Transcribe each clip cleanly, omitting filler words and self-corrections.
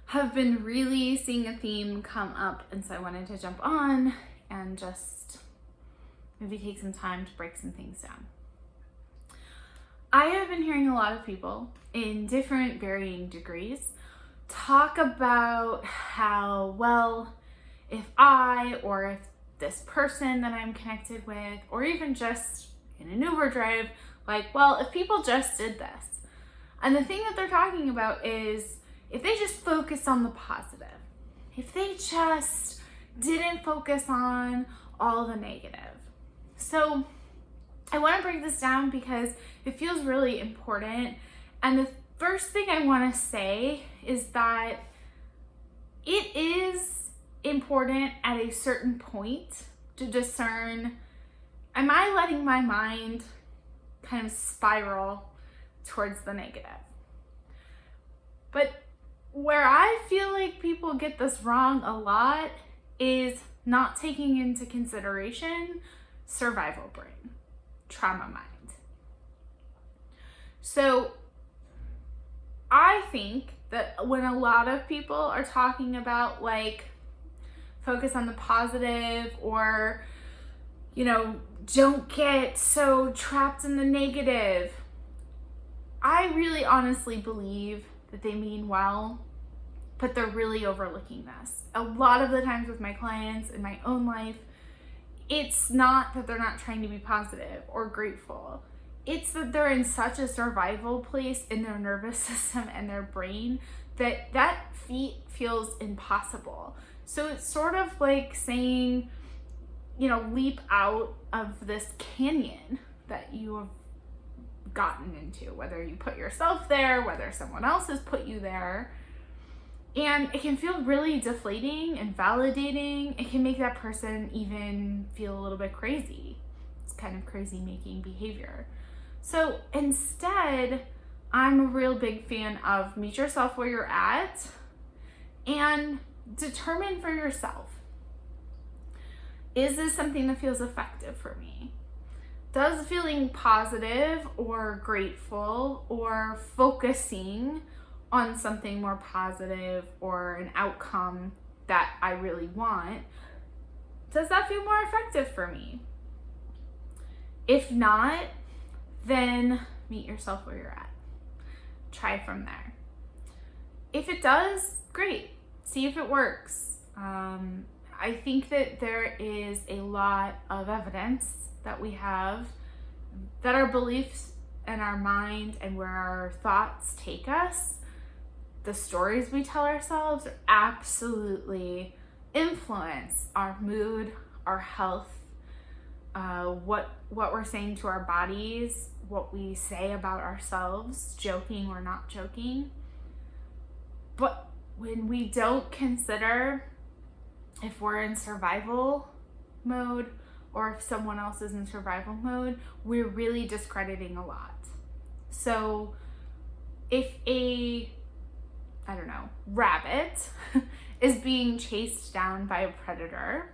have been really seeing a theme come up, and so I wanted to jump on and just maybe take some time to break some things down. I have been hearing a lot of people in different varying degrees talk about how, well, if I or if this person that I'm connected with, or even just in an Uber drive, like, well, if people just did this. And the thing that they're talking about is if they just focus on the positive, if they just didn't focus on all the negative. So I want to break this down because it feels really important. And the first thing I want to say is that it is important at a certain point to discern, am I letting my mind kind of spiral towards the negative? But where I feel like people get this wrong a lot is not taking into consideration survival brain, trauma mind. So I think that when a lot of people are talking about like focus on the positive, or, you know, don't get so trapped in the negative, I really honestly believe that they mean well, but they're really overlooking this. A lot of the times with my clients in my own life, it's not that they're not trying to be positive or grateful. It's that they're in such a survival place in their nervous system and their brain that that feat feels impossible. So it's sort of like saying, you know, leap out of this canyon that you have gotten into, whether you put yourself there, whether someone else has put you there. And it can feel really deflating and validating. It can make that person even feel a little bit crazy. It's kind of crazy making behavior. So instead, I'm a real big fan of meet yourself where you're at and determine for yourself, is this something that feels effective for me? Does feeling positive or grateful or focusing on something more positive or an outcome that I really want, does that feel more effective for me? If not, then meet yourself where you're at. Try from there. If it does, great. See if it works. I think that there is a lot of evidence that we have that our beliefs and our mind and where our thoughts take us, the stories we tell ourselves, absolutely influence our mood, our health, what we're saying to our bodies, what we say about ourselves, joking or not joking. But when we don't consider if we're in survival mode or if someone else is in survival mode, we're really discrediting a lot. So if a rabbit is being chased down by a predator,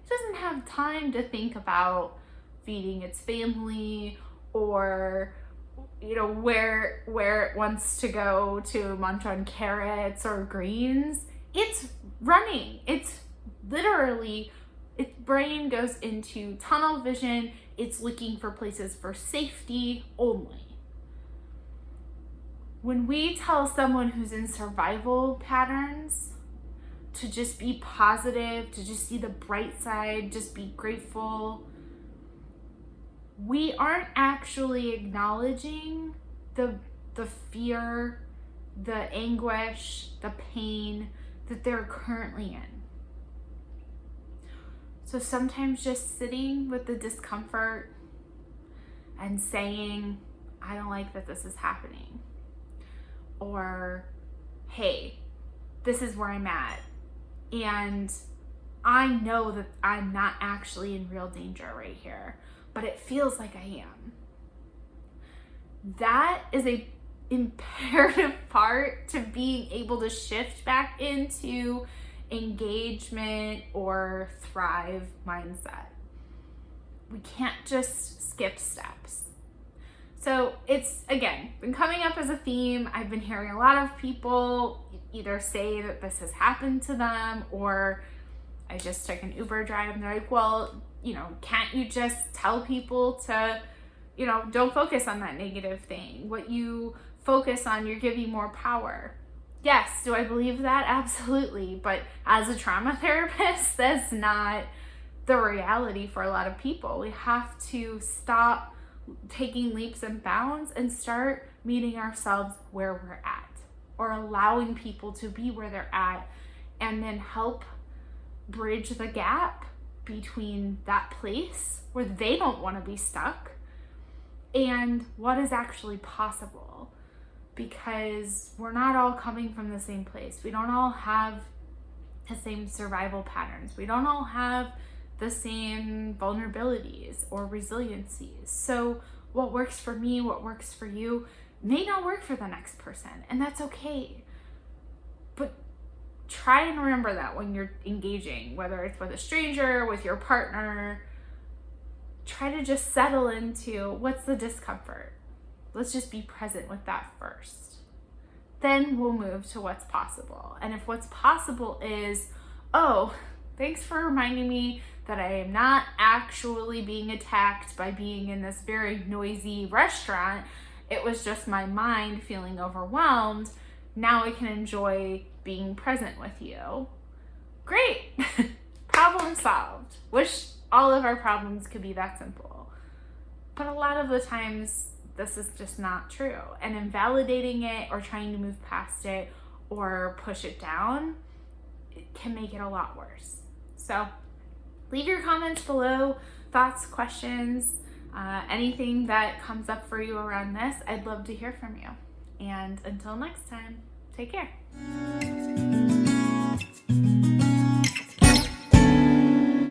it doesn't have time to think about feeding its family or, you know, where it wants to go to munch on carrots or greens. It's running. It's literally, its brain goes into tunnel vision. It's looking for places for safety only. When we tell someone who's in survival patterns to just be positive, to just see the bright side, just be grateful, we aren't actually acknowledging the fear, the anguish, the pain that they're currently in. So sometimes just sitting with the discomfort and saying, I don't like that this is happening. Or, hey, this is where I'm at. And I know that I'm not actually in real danger right here, but it feels like I am. That is a imperative part to being able to shift back into engagement or thrive mindset. We can't just skip steps. So it's, again, been coming up as a theme. I've been hearing a lot of people either say that this has happened to them, or I just took an Uber drive and they're like, well, can't you just tell people to, don't focus on that negative thing. What you focus on, you're giving more power. Yes, do I believe that? Absolutely. But as a trauma therapist, that's not the reality for a lot of people. We have to stop taking leaps and bounds and start meeting ourselves where we're at, or allowing people to be where they're at, and then help bridge the gap between that place where they don't want to be stuck and what is actually possible. Because we're not all coming from the same place. We don't all have the same survival patterns. We don't all have the same vulnerabilities or resiliencies. So what works for me, what works for you, may not work for the next person, and that's okay. But try and remember that when you're engaging, whether it's with a stranger, with your partner. Try to just settle into what's the discomfort. Let's just be present with that first. Then we'll move to what's possible. And if what's possible is, oh, thanks for reminding me that I am not actually being attacked by being in this very noisy restaurant. It was just my mind feeling overwhelmed. Now I can enjoy being present with you. Great. Problem solved. Wish all of our problems could be that simple. But a lot of the times, this is just not true. And invalidating it or trying to move past it or push it down, it can make it a lot worse. So leave your comments below, thoughts, questions, anything that comes up for you around this. I'd love to hear from you. And until next time, take care.